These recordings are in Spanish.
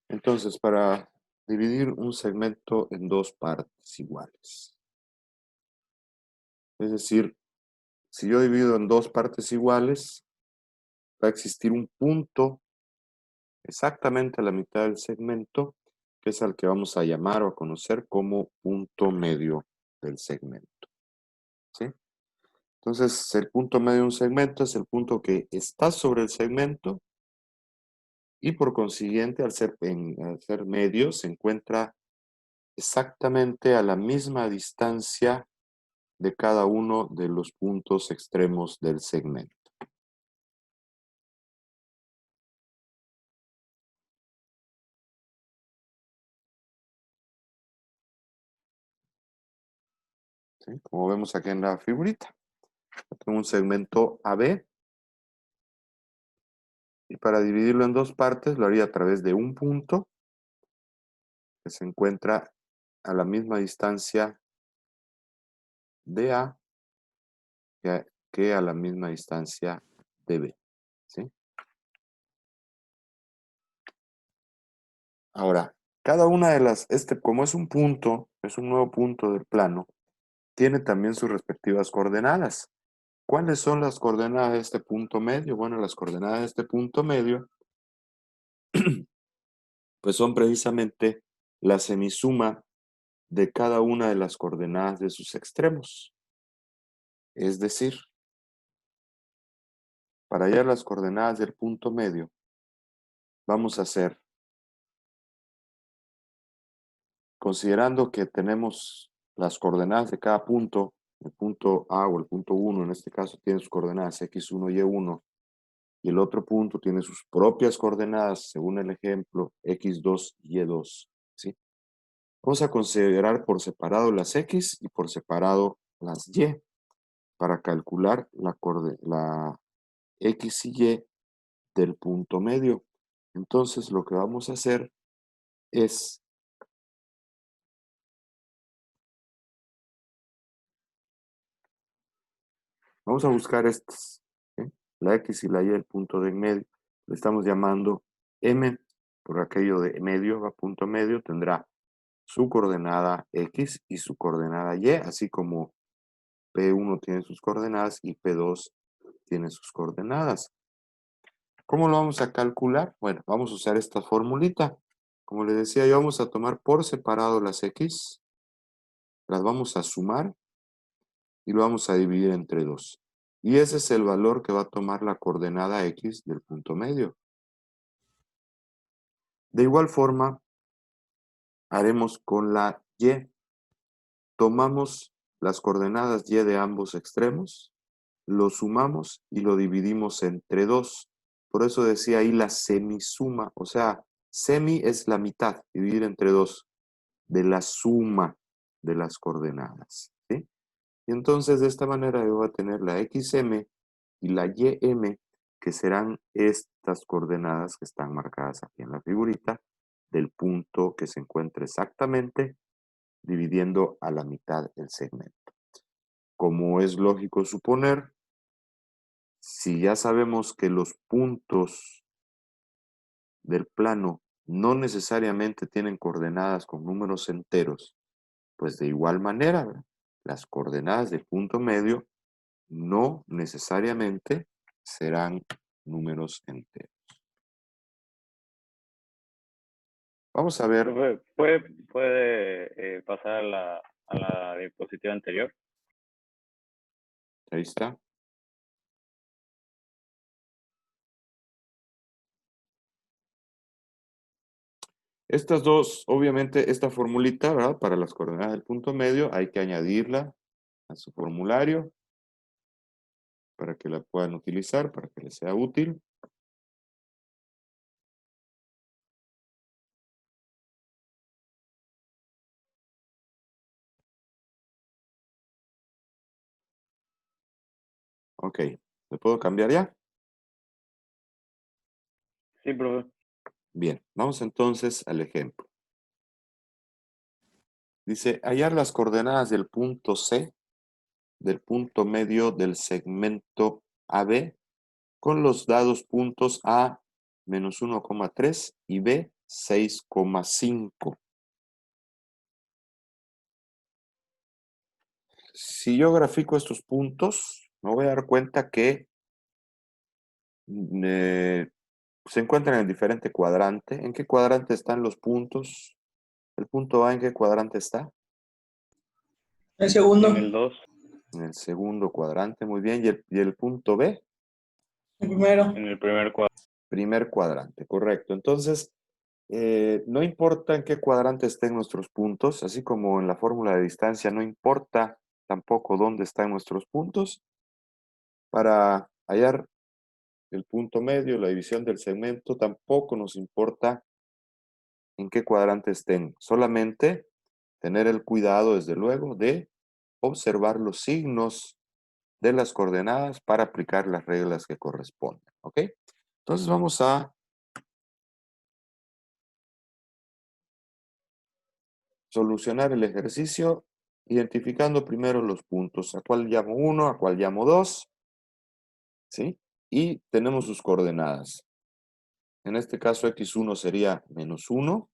Entonces, para dividir un segmento en dos partes iguales. Es decir, si yo divido en dos partes iguales, va a existir un punto exactamente a la mitad del segmento, que es al que vamos a llamar o a conocer como punto medio del segmento. ¿Sí? Entonces, el punto medio de un segmento es el punto que está sobre el segmento y por consiguiente, al ser medio, se encuentra exactamente a la misma distancia de cada uno de los puntos extremos del segmento. ¿Sí? Como vemos aquí en la figurita. Tengo un segmento AB y para dividirlo en dos partes lo haría a través de un punto que se encuentra a la misma distancia de A que a la misma distancia de B. ¿Sí? Ahora, cada una de las, como es un punto, es un nuevo punto del plano, tiene también sus respectivas coordenadas. ¿Cuáles son las coordenadas de este punto medio? Bueno, las coordenadas de este punto medio, pues son precisamente la semisuma de cada una de las coordenadas de sus extremos. Es decir, para hallar las coordenadas del punto medio, vamos a hacer, considerando que tenemos las coordenadas de cada punto, el punto A o el punto 1, en este caso tiene sus coordenadas x1 y y1, y el otro punto tiene sus propias coordenadas, según el ejemplo, x2 y y2, ¿sí? Vamos a considerar por separado las x y por separado las y para calcular la x y y del punto medio. Entonces lo que vamos a hacer es, vamos a buscar estas, ¿sí? La x y la y del punto de en medio. Le estamos llamando m, por aquello de medio, va punto medio, tendrá su coordenada x y su coordenada y, así como P1 tiene sus coordenadas y P2 tiene sus coordenadas. ¿Cómo lo vamos a calcular? Bueno, vamos a usar esta formulita. Como les decía, yo vamos a tomar por separado las x, las vamos a sumar y lo vamos a dividir entre 2. Y ese es el valor que va a tomar la coordenada x del punto medio. De igual forma, haremos con la y. Tomamos las coordenadas y de ambos extremos, lo sumamos y lo dividimos entre 2. Por eso decía ahí la semisuma, o sea, semi es la mitad, dividir entre 2, de la suma de las coordenadas. ¿Sí? Y entonces de esta manera yo voy a tener la xm y la ym, que serán estas coordenadas que están marcadas aquí en la figurita, del punto que se encuentra exactamente dividiendo a la mitad el segmento. Como es lógico suponer, si ya sabemos que los puntos del plano no necesariamente tienen coordenadas con números enteros, pues de igual manera, ¿verdad? Las coordenadas del punto medio no necesariamente serán números enteros. Vamos a ver. Profe, ¿puede pasar a la diapositiva anterior? Ahí está. Estas dos, obviamente, esta formulita, ¿verdad? Para las coordenadas del punto medio, hay que añadirla a su formulario para que la puedan utilizar, para que les sea útil. Ok, ¿le puedo cambiar ya? Sí, profe. Bien, vamos entonces al ejemplo. Dice, hallar las coordenadas del punto C, del punto medio del segmento AB, con los dados puntos A, menos 1,3 y B, 6,5. Si yo grafico estos puntos, me voy a dar cuenta que eh, se encuentran en diferente cuadrante. ¿En qué cuadrante están los puntos? ¿El punto A en qué cuadrante está? El segundo. En el 2. En el segundo cuadrante, muy bien. ¿Y el punto B? El primero. En el primer cuadro. Primer cuadrante, correcto. Entonces, no importa en qué cuadrante estén nuestros puntos, así como en la fórmula de distancia, no importa tampoco dónde están nuestros puntos. Para hallar el punto medio, la división del segmento, tampoco nos importa en qué cuadrante estén. Solamente tener el cuidado, desde luego, de observar los signos de las coordenadas para aplicar las reglas que corresponden. ¿Ok? Entonces vamos a solucionar el ejercicio identificando primero los puntos. ¿A cuál llamo 1? ¿A cuál llamo 2? ¿Sí? Y tenemos sus coordenadas. En este caso, x1 sería -1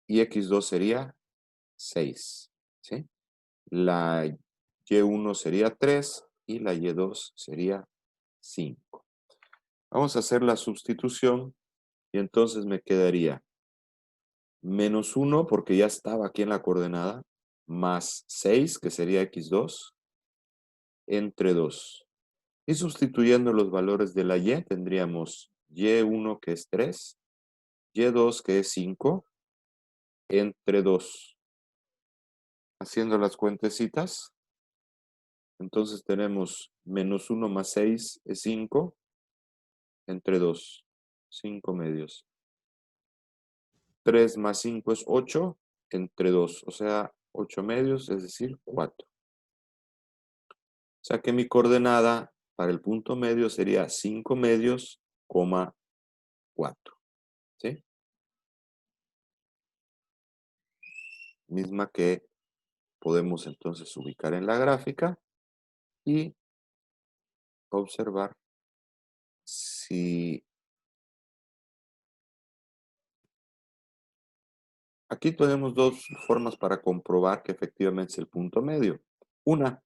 y x2 sería 6. ¿Sí? La y1 sería 3 y la y2 sería 5. Vamos a hacer la sustitución y entonces me quedaría -1 porque ya estaba aquí en la coordenada, más 6 que sería x2 entre 2. Y sustituyendo los valores de la y, tendríamos y1 que es 3, y2 que es 5, entre 2. Haciendo las cuentecitas, entonces tenemos -1 más 6 es 5, entre 2, 5 medios. 3 más 5 es 8, entre 2, o sea, 8 medios, es decir, 4. O sea que mi coordenada para el punto medio sería 5 medios, 4. ¿Sí? Misma que podemos entonces ubicar en la gráfica y observar si... Aquí tenemos dos formas para comprobar que efectivamente es el punto medio. Una,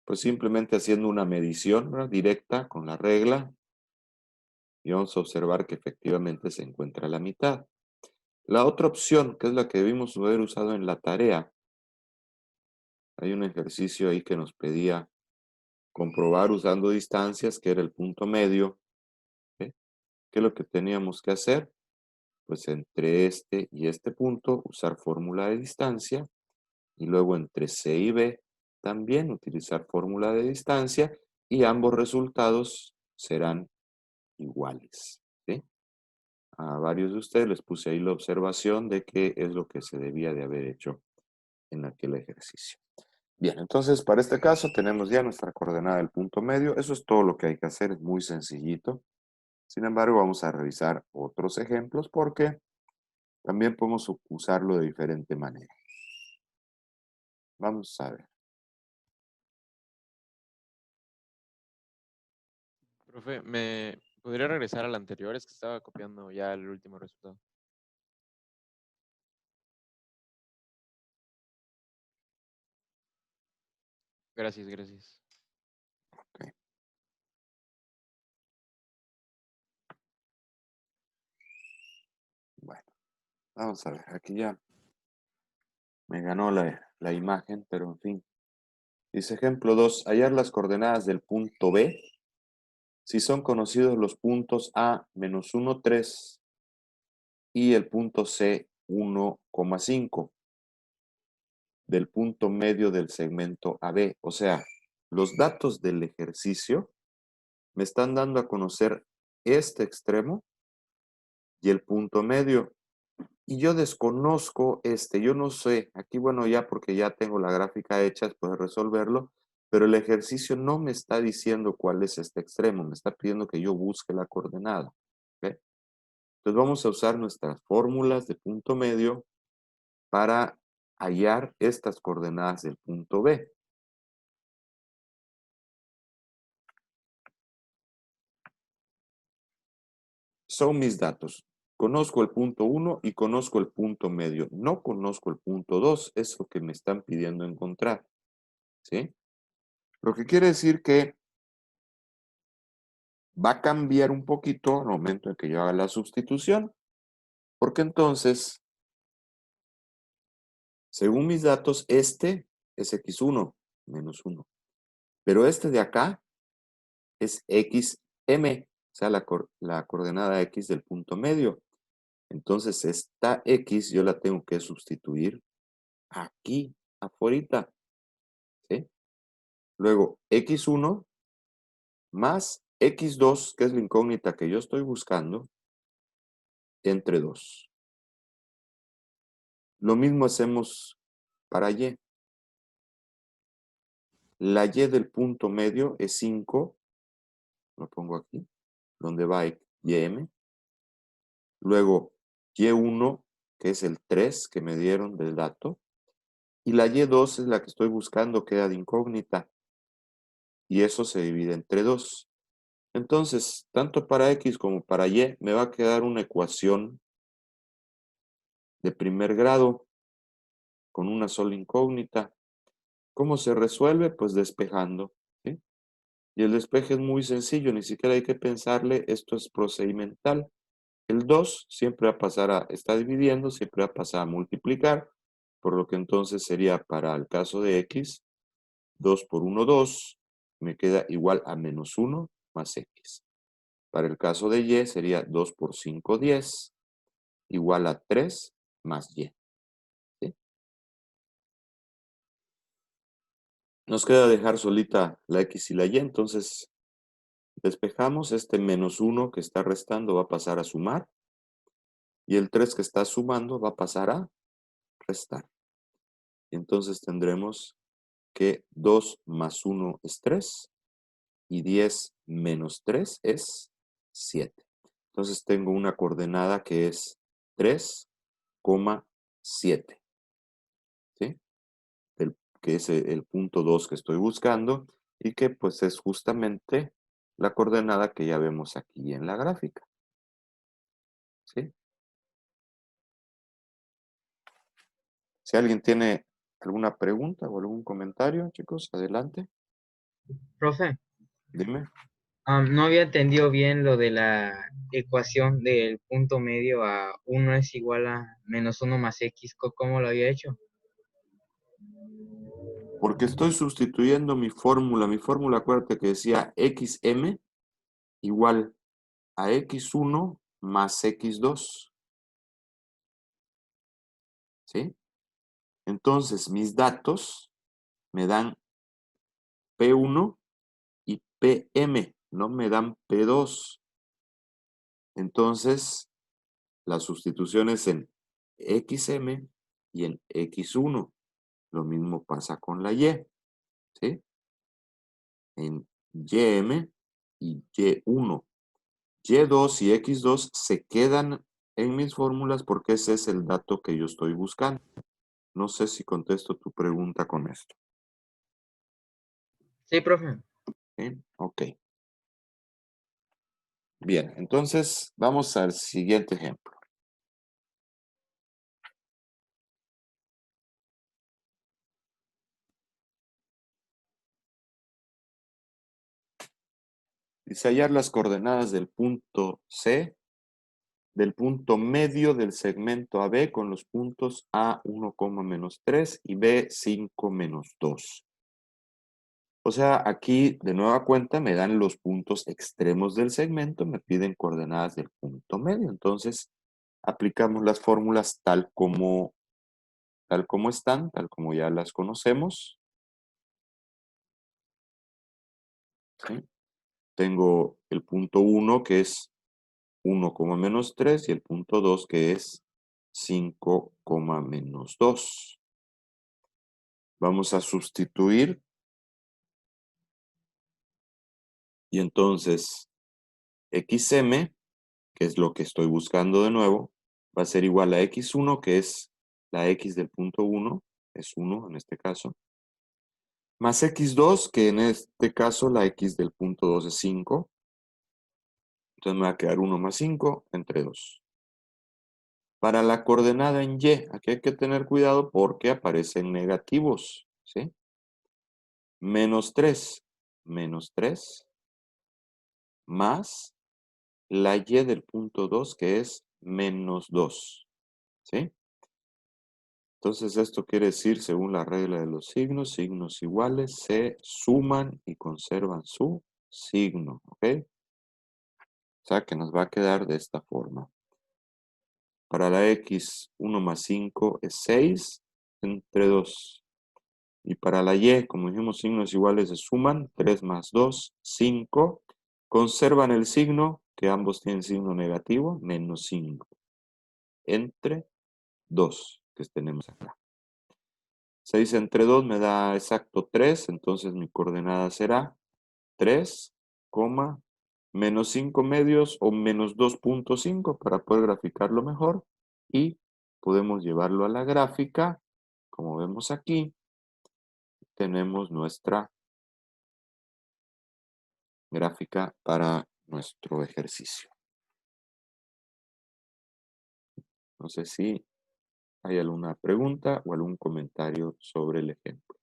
pues simplemente haciendo una medición, ¿verdad?, directa con la regla y vamos a observar que efectivamente se encuentra a la mitad. La otra opción, que es la que debimos haber usado en la tarea, hay un ejercicio ahí que nos pedía comprobar usando distancias, que era el punto medio. ¿Sí? ¿Qué es lo que teníamos que hacer? Pues entre este y este punto usar fórmula de distancia y luego entre C y B también utilizar fórmula de distancia y ambos resultados serán iguales. ¿Sí? A varios de ustedes les puse ahí la observación de qué es lo que se debía de haber hecho en aquel ejercicio. Bien, entonces para este caso tenemos ya nuestra coordenada del punto medio. Eso es todo lo que hay que hacer, es muy sencillito. Sin embargo, vamos a revisar otros ejemplos porque también podemos usarlo de diferente manera. Vamos a ver. Profe, ¿me podría regresar al anterior? Es que estaba copiando ya el último resultado. Gracias, gracias. Ok. Bueno, vamos a ver. Aquí ya me ganó la imagen, pero en fin. Dice ejemplo 2, hallar las coordenadas del punto B si son conocidos los puntos A, -1, 3 y el punto C, 1,5 del punto medio del segmento AB. O sea, los datos del ejercicio me están dando a conocer este extremo y el punto medio. Y yo desconozco yo no sé, aquí bueno, ya porque ya tengo la gráfica hecha, puedo resolverlo, pero el ejercicio no me está diciendo cuál es este extremo, me está pidiendo que yo busque la coordenada. ¿Ok? Entonces vamos a usar nuestras fórmulas de punto medio para hallar estas coordenadas del punto B. son mis datos. Conozco el punto 1 y conozco el punto medio. No conozco el punto 2, es lo que me están pidiendo encontrar. ¿Sí? Lo que quiere decir que va a cambiar un poquito al momento en que yo haga la sustitución, porque entonces, según mis datos, este es x1 menos 1. Pero este de acá es xm, o sea, la coordenada x del punto medio. Entonces, esta x yo la tengo que sustituir aquí, afuera. ¿Sí? Luego, x1 más x2, que es la incógnita que yo estoy buscando, entre 2. Lo mismo hacemos para y. La y del punto medio es 5, lo pongo aquí, donde va ym. Luego, y1, que es el 3 que me dieron del dato. Y la y2 es la que estoy buscando, queda de incógnita. Y eso se divide entre 2. Entonces, tanto para x como para y, me va a quedar una ecuación de primer grado con una sola incógnita. ¿Cómo se resuelve? Pues despejando. ¿Sí? Y el despeje es muy sencillo, ni siquiera hay que pensarle, esto es procedimental. El 2 siempre va a pasar a, está dividiendo, siempre va a pasar a multiplicar, por lo que entonces sería para el caso de x, 2 por 1, 2, me queda igual a menos 1 más x. Para el caso de y sería 2 por 5, 10, igual a 3 más y. ¿Sí? Nos queda dejar solita la x y la y, entonces despejamos. Este menos 1 que está restando va a pasar a sumar, y el 3 que está sumando va a pasar a restar. Y entonces tendremos que 2 más 1 es 3, y 10 menos 3 es 7. Entonces tengo una coordenada que es 3,7. ¿Sí? Que es el punto 2 que estoy buscando, y que pues es justamente la coordenada que ya vemos aquí en la gráfica. ¿Sí? Si alguien tiene alguna pregunta o algún comentario, chicos, adelante. Profe, Dime. no había entendido bien lo de la ecuación del punto medio a 1 es igual a menos 1 más x. ¿Cómo lo había hecho? Porque estoy sustituyendo mi fórmula. Mi fórmula, acuérdate que decía xm igual a x1 más x2. ¿Sí? Entonces, mis datos me dan P1 y PM, no me dan P2. Entonces, la sustitución es en XM y en X1. Lo mismo pasa con la Y. ¿Sí? En YM y Y1. Y2 y X2 se quedan en mis fórmulas porque ese es el dato que yo estoy buscando. No sé si contesto tu pregunta con esto. Sí, profe. ¿Sí? Ok. Bien, entonces vamos al siguiente ejemplo. Dice hallar las coordenadas del punto C, del punto medio del segmento AB con los puntos A1, menos 3 y B5 menos 2. O sea, aquí de nueva cuenta me dan los puntos extremos del segmento, me piden coordenadas del punto medio. Entonces, aplicamos las fórmulas tal como están, tal como ya las conocemos. ¿Sí? Tengo el punto 1 que es 1, menos 3 y el punto 2 que es 5, menos 2. Vamos a sustituir y entonces xm, que es lo que estoy buscando de nuevo, va a ser igual a x1, que es la x del punto 1, es 1 en este caso, más x2, que en este caso la x del punto 2 es 5. Entonces me va a quedar 1 más 5 entre 2. Para la coordenada en Y, aquí hay que tener cuidado porque aparecen negativos, ¿sí? Menos 3 más la Y del punto 2 que es menos 2, ¿sí? Entonces esto quiere decir, según la regla de los signos iguales se suman y conservan su signo, ¿ok? O sea que nos va a quedar de esta forma. Para la X, 1 más 5 es 6 entre 2. Y para la Y, como dijimos, signos iguales se suman. 3 más 2, 5. Conservan el signo, que ambos tienen signo negativo, menos 5. Entre 2, que tenemos acá. 6 entre 2 me da exacto 3, entonces mi coordenada será 3, menos 5 medios o menos 2.5 para poder graficarlo mejor. Y podemos llevarlo a la gráfica, como vemos aquí. Tenemos nuestra gráfica para nuestro ejercicio. No sé si hay alguna pregunta o algún comentario sobre el ejemplo.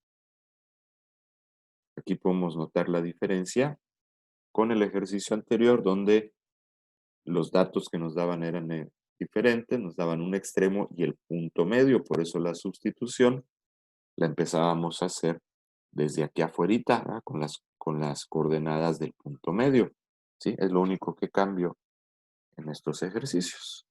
Aquí podemos notar la diferencia con el ejercicio anterior, donde los datos que nos daban eran diferentes, nos daban un extremo y el punto medio, por eso la sustitución la empezábamos a hacer desde aquí afuera, ¿verdad? Con las coordenadas del punto medio, ¿sí? Es lo único que cambio en estos ejercicios.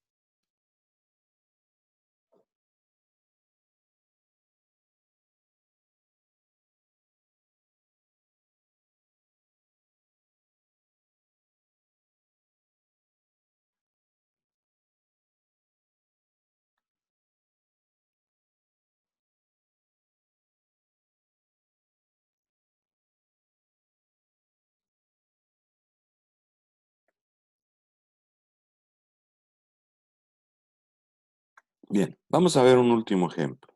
Bien, vamos a ver un último ejemplo.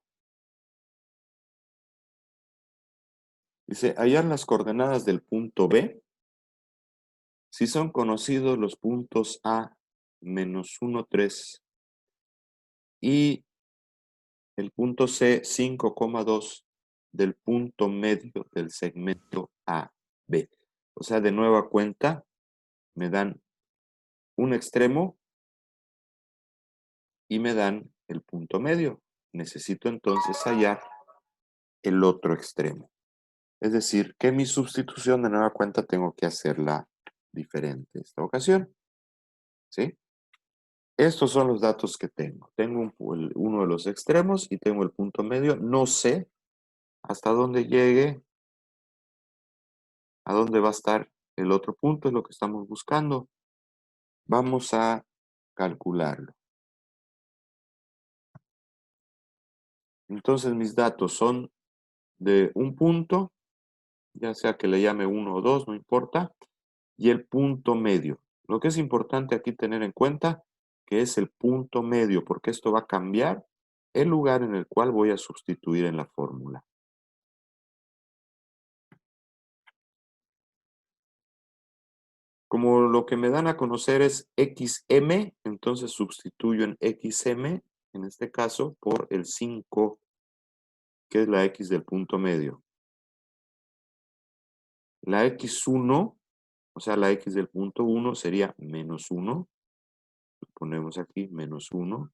Dice, hallar las coordenadas del punto B. Si son conocidos los puntos A, menos 1, 3 y el punto C, 5,2 del punto medio del segmento AB. O sea, de nueva cuenta, me dan un extremo y me dan el punto medio. Necesito entonces hallar el otro extremo. Es decir, que mi sustitución de nueva cuenta tengo que hacerla diferente esta ocasión. ¿Sí? Estos son los datos que tengo. Tengo uno de los extremos y tengo el punto medio. No sé hasta dónde llegue, a dónde va a estar el otro punto, es lo que estamos buscando. Vamos a calcularlo. Entonces mis datos son de un punto, ya sea que le llame 1 o 2, no importa, y el punto medio. Lo que es importante aquí tener en cuenta que es el punto medio, porque esto va a cambiar el lugar en el cual voy a sustituir en la fórmula. Como lo que me dan a conocer es XM, entonces sustituyo en XM, en este caso, por el 5, que es la X del punto medio. La X1, o sea, la X del punto 1 sería menos 1. Lo ponemos aquí, menos 1.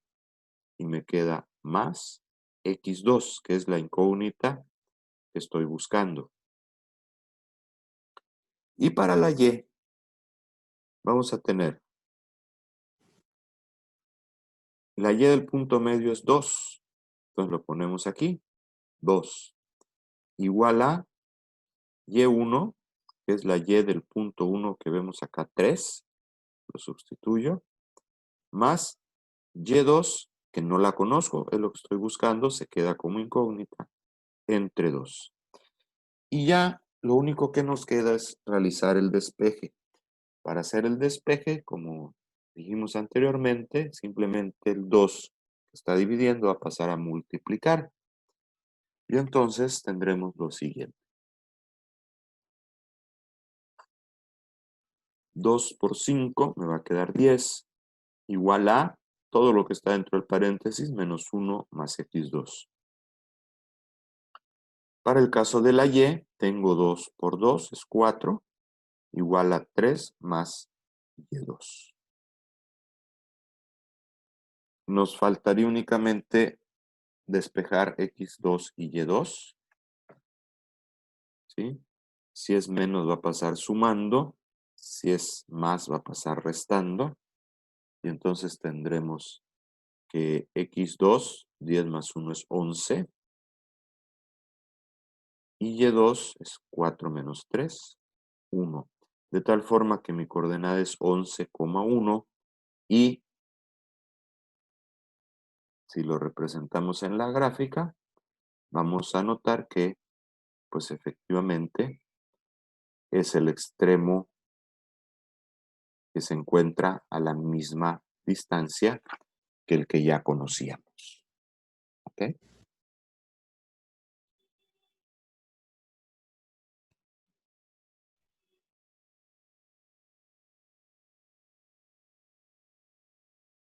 Y me queda más X2, que es la incógnita que estoy buscando. Y para la Y, vamos a tener la Y del punto medio es 2. Entonces lo ponemos aquí, 2. Igual a Y1, que es la Y del punto 1 que vemos acá, 3. Lo sustituyo. Más Y2, que no la conozco, es lo que estoy buscando, se queda como incógnita, entre 2. Y ya lo único que nos queda es realizar el despeje. Para hacer el despeje, como dijimos anteriormente, simplemente el 2 que está dividiendo va a pasar a multiplicar. Y entonces tendremos lo siguiente. 2 por 5 me va a quedar 10, igual a todo lo que está dentro del paréntesis menos 1 más x2. Para el caso de la y, tengo 2 por 2, es 4, igual a 3 más y2. Nos faltaría únicamente despejar x2 y y2. ¿Sí? Si es menos va a pasar sumando, si es más va a pasar restando, y entonces tendremos que x2, 10 más 1 es 11, y y2 es 4 menos 3, 1. De tal forma que mi coordenada es 11,1 y si lo representamos en la gráfica, vamos a notar que pues efectivamente es el extremo que se encuentra a la misma distancia que el que ya conocíamos. ¿Ok?